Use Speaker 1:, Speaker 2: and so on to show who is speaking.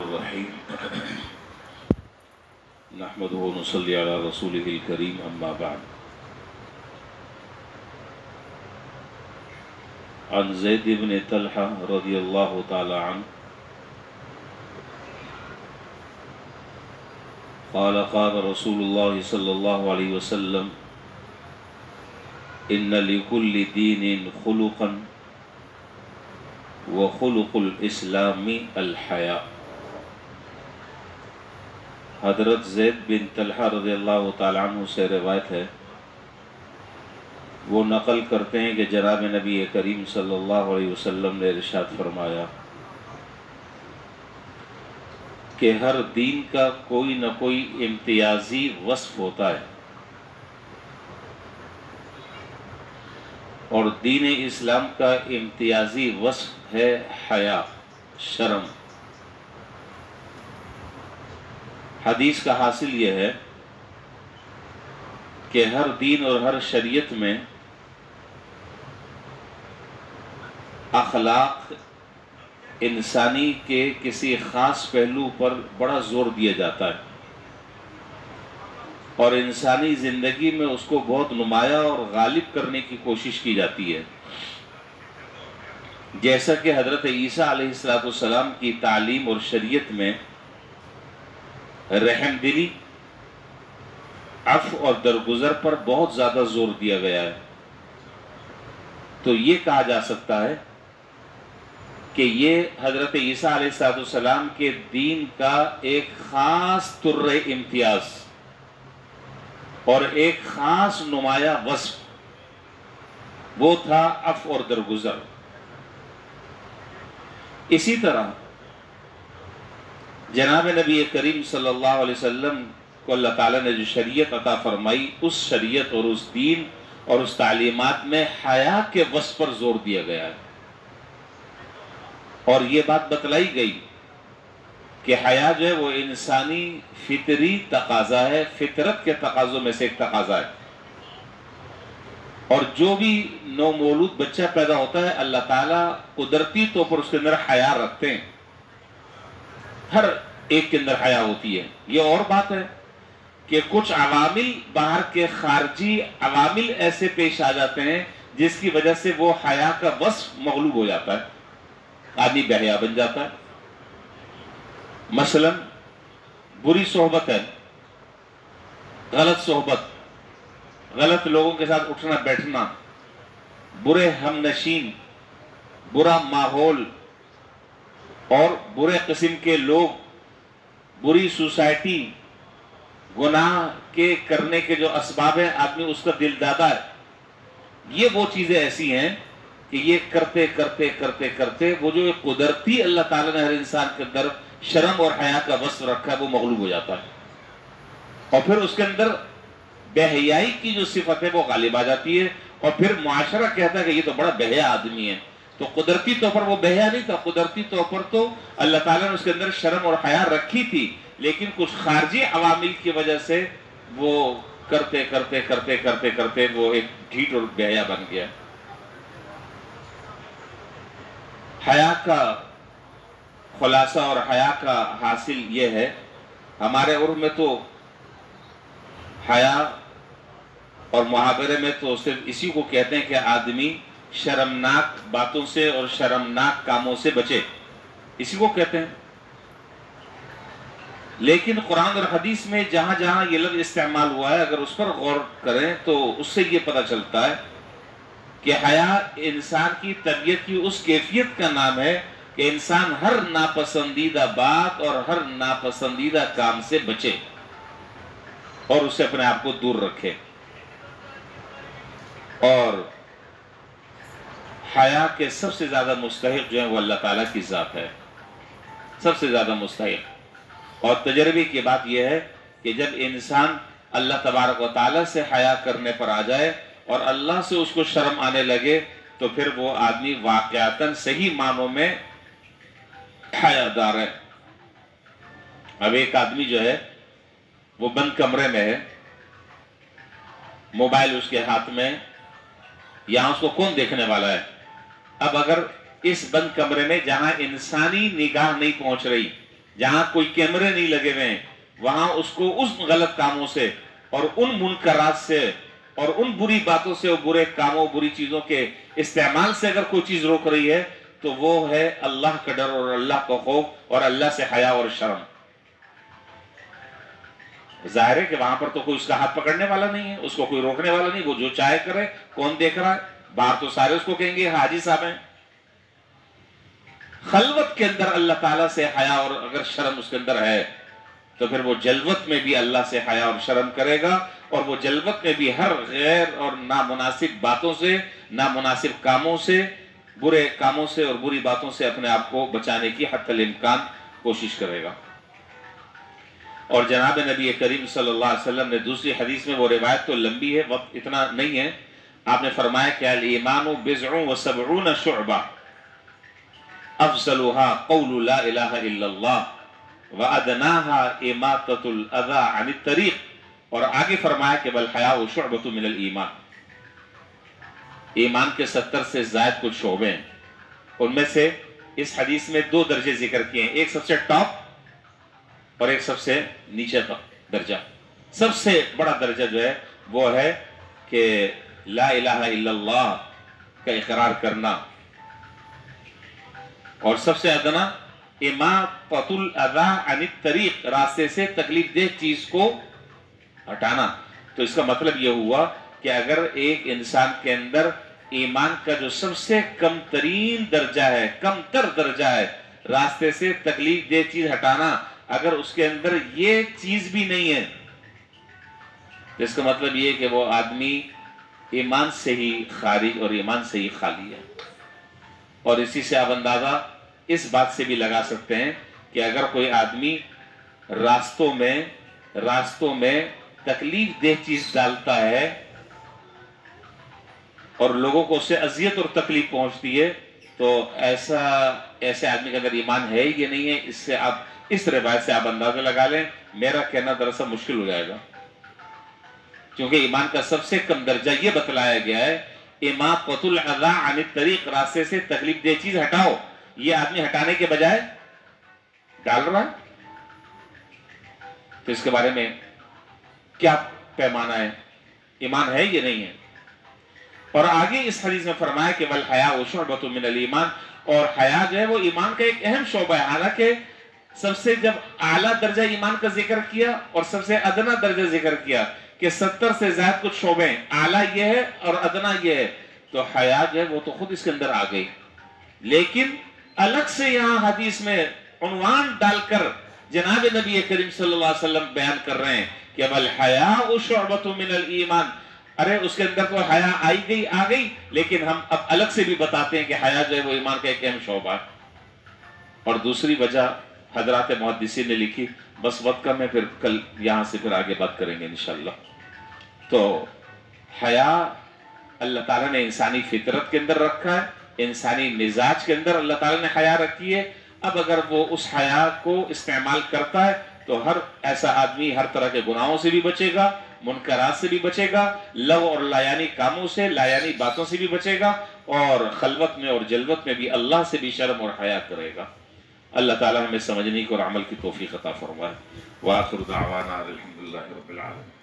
Speaker 1: الرحیم نحمدہ و نصلی علی رسولہ الکریم اما بعد عن زید بن طلحہ رضی اللہ تعالی عنہ قال قال رسول اللہ صلی اللہ علیہ وسلم ان لکل دین خلقا وخلق الاسلام الحیاء۔ حضرت زید بن طلحہ رضی اللہ تعالیٰ عنہ سے روایت ہے، وہ نقل کرتے ہیں کہ جناب نبی کریم صلی اللہ علیہ وسلم نے ارشاد فرمایا کہ ہر دین کا کوئی نہ کوئی امتیازی وصف ہوتا ہے، اور دین اسلام کا امتیازی وصف ہے حیا، شرم۔ حدیث کا حاصل یہ ہے کہ ہر دین اور ہر شریعت میں اخلاق انسانی کے کسی خاص پہلو پر بڑا زور دیا جاتا ہے، اور انسانی زندگی میں اس کو بہت نمایاں اور غالب کرنے کی کوشش کی جاتی ہے۔ جیسا کہ حضرت عیسیٰ علیہ السلام کی تعلیم اور شریعت میں رحم دلی، عفو اور درگزر پر بہت زیادہ زور دیا گیا ہے، تو یہ کہا جا سکتا ہے کہ یہ حضرت عیسیٰ علیہ السلام کے دین کا ایک خاص طر امتیاز اور ایک خاص نمایاں وصف وہ تھا عفو اور درگزر۔ اسی طرح جناب نبی کریم صلی اللہ علیہ وسلم کو اللہ تعالیٰ نے جو شریعت عطا فرمائی، اس شریعت اور اس دین اور اس تعلیمات میں حیا کے وصف پر زور دیا گیا ہے، اور یہ بات بتلائی گئی کہ حیا جو ہے وہ انسانی فطری تقاضا ہے، فطرت کے تقاضوں میں سے ایک تقاضا ہے، اور جو بھی نو مولود بچہ پیدا ہوتا ہے اللہ تعالیٰ قدرتی طور پر اس کے اندر حیا رکھتے ہیں، ہر ایک کے اندر حیا ہوتی ہے۔ یہ اور بات ہے کہ کچھ عوامل، باہر کے خارجی عوامل ایسے پیش آ جاتے ہیں جس کی وجہ سے وہ حیا کا وصف مغلوب ہو جاتا ہے، آدمی بے حیا بن جاتا ہے۔ مثلا بری صحبت ہے، غلط صحبت، غلط لوگوں کے ساتھ اٹھنا بیٹھنا، برے ہم نشین، برا ماحول اور برے قسم کے لوگ، بری سوسائٹی، گناہ کے کرنے کے جو اسباب ہیں، آدمی اس کا دل دادا ہے۔ یہ وہ چیزیں ایسی ہیں کہ یہ کرتے کرتے کرتے کرتے وہ جو قدرتی اللہ تعالیٰ نے ہر انسان کے اندر شرم اور حیا کا وصف رکھا ہے وہ مغلوب ہو جاتا ہے، اور پھر اس کے اندر بے حیائی کی جو صفت ہے وہ غالب آ جاتی ہے، اور پھر معاشرہ کہتا ہے کہ یہ تو بڑا بے حیا آدمی ہے۔ تو قدرتی طور پر وہ بے حیا نہیں تھا، قدرتی طور پر تو اللہ تعالیٰ نے اس کے اندر شرم اور حیا رکھی تھی، لیکن کچھ خارجی عوامل کی وجہ سے وہ کرتے کرتے کرتے کرتے کرتے وہ ایک ڈھیٹ اور بے حیا بن گیا۔ حیا کا خلاصہ اور حیا کا حاصل یہ ہے، ہمارے عرف میں تو حیا اور محاورے میں تو صرف اسی کو کہتے ہیں کہ آدمی شرمناک باتوں سے اور شرمناک کاموں سے بچے، اسی کو کہتے ہیں۔ لیکن قرآن اور حدیث میں جہاں جہاں یہ لفظ استعمال ہوا ہے، اگر اس پر غور کریں تو اس سے یہ پتہ چلتا ہے کہ حیا انسان کی طبیعت کی اس کیفیت کا نام ہے کہ انسان ہر ناپسندیدہ بات اور ہر ناپسندیدہ کام سے بچے اور اس سے اپنے آپ کو دور رکھے۔ اور حیا کے سب سے زیادہ مستحق جو ہے وہ اللہ تعالیٰ کی ذات ہے، سب سے زیادہ مستحق۔ اور تجربے کی بات یہ ہے کہ جب انسان اللہ تبارک و تعالیٰ سے حیا کرنے پر آ جائے اور اللہ سے اس کو شرم آنے لگے تو پھر وہ آدمی واقعتاً صحیح معنوں میں حیا دار ہے۔ اب ایک آدمی جو ہے وہ بند کمرے میں ہے، موبائل اس کے ہاتھ میں، یہاں اس کو کون دیکھنے والا ہے؟ اب اگر اس بند کمرے میں جہاں انسانی نگاہ نہیں پہنچ رہی، جہاں کوئی کیمرے نہیں لگے ہوئے ہیں وہاں اس کو اس غلط کاموں سے اور ان منکرات سے اور ان بری باتوں سے اور برے کاموں بری چیزوں کے استعمال سے اگر کوئی چیز روک رہی ہے تو وہ ہے اللہ کا ڈر اور اللہ کا خوف اور اللہ سے حیا اور شرم. ظاہر ہے کہ وہاں پر تو کوئی اس کا ہاتھ پکڑنے والا نہیں ہے, اس کو کوئی روکنے والا نہیں, وہ جو چاہے کرے. کون دیکھ رہا ہے؟ باہر تو سارے اس کو کہیں گے حاجی صاحب ہیں. خلوت کے اندر اللہ تعالیٰ سے حیا اور اگر شرم اس کے اندر ہے تو پھر وہ جلوت میں بھی اللہ سے حیا اور شرم کرے گا, اور وہ جلوت میں بھی ہر غیر اور نامناسب باتوں سے, نامناسب کاموں سے, برے کاموں سے اور بری باتوں سے اپنے آپ کو بچانے کی حتی الامکان کوشش کرے گا. اور جناب نبی کریم صلی اللہ علیہ وسلم نے دوسری حدیث میں, وہ روایت تو لمبی ہے, وقت اتنا نہیں ہے, آپ نے فرمایا کہ الایمان بضع و70 شعبہ افضلها قول لا الہ الا اللہ وادناها اماطۃ الاذى عن الطریق, اور آگے فرمایا کہ والحیاء شعبۃ من الایمان. ایمان کے 70 سے زائد کچھ شعبے ہیں, ان میں سے اس حدیث میں 2 درجے ذکر کیے ہیں, ایک سب سے ٹاپ اور ایک سب سے نیچے کا درجہ. سب سے بڑا درجہ جو ہے وہ ہے کہ لا الہ الا اللہ کا اقرار کرنا, اور سب سے ادنا اماطۃ الاذى عن الطریق, راستے سے تکلیف دہ چیز کو ہٹانا. تو اس کا مطلب یہ ہوا کہ اگر ایک انسان کے اندر ایمان کا جو سب سے کم ترین درجہ ہے, کم تر درجہ ہے, راستے سے تکلیف دہ چیز ہٹانا, اگر اس کے اندر یہ چیز بھی نہیں ہے, جس کا مطلب یہ کہ وہ آدمی ایمان سے ہی خارج اور ایمان سے ہی خالی ہے. اور اسی سے آپ اندازہ اس بات سے بھی لگا سکتے ہیں کہ اگر کوئی آدمی راستوں میں تکلیف دہ چیز ڈالتا ہے اور لوگوں کو اس سے اذیت اور تکلیف پہنچتی ہے, تو ایسے آدمی کا اگر ایمان ہے یہ نہیں ہے. اس سے آپ اس روایت سے آپ اندازہ لگا لیں, میرا کہنا دراصل مشکل ہو جائے گا, کیونکہ ایمان کا سب سے کم درجہ یہ بتلایا گیا ہے اماطۃ الاذى عن الطریق, راستے سے تکلیف دہ چیز ہٹاؤ. یہ آدمی ہٹانے کے بجائے ڈال رہا ہے, تو اس کے بارے میں کیا پیمانہ ہے؟ ایمان ہے یہ نہیں ہے. اور آگے اس حدیث میں فرمایا کہ والحیاء شعبۃ من الایمان, اور حیا جو ہے وہ ایمان کا ایک اہم شعبہ ہے. حالانکہ سب سے جب اعلیٰ درجہ ایمان کا ذکر کیا اور سب سے ادنا درجہ ذکر کیا کہ 70 سے زائد کچھ شعبے ہیں, اعلیٰ یہ ہے اور ادنا یہ ہے, تو حیا جو ہے وہ تو خود اس کے اندر آ گئی. لیکن الگ سے یہاں حدیث میں عنوان ڈال کر جناب نبی کریم صلی اللہ علیہ وسلم بیان کر رہے ہیں کہ والحیاء شعبۃ من الایمان. ارے اس کے اندر تو حیا آ گئی, لیکن ہم اب الگ سے بھی بتاتے ہیں کہ حیا جو ہے وہ ایمان کا ایک اہم شعبہ ہے. اور دوسری وجہ حضرات محدثین نے لکھی, بس وقت کم ہے, پھر کل یہاں سے پھر آگے بات کریں گے انشاءاللہ. تو حیا اللہ تعالیٰ نے انسانی فطرت کے اندر رکھا ہے, انسانی مزاج کے اندر اللہ تعالیٰ نے حیا رکھی ہے. اب اگر وہ اس حیا کو استعمال کرتا ہے تو ہر ایسا آدمی ہر طرح کے گناہوں سے بھی بچے گا, منکرات سے بھی بچے گا, لغو اور لایانی کاموں سے, لایانی باتوں سے بھی بچے گا, اور خلوت میں اور جلوت میں بھی اللہ سے بھی شرم اور حیا کرے گا. اللہ تعالیٰ ہمیں سمجھنے کی اور عمل کی توفیق عطا فرمائے. وآخر دعوانا الحمدللہ رب العالمین.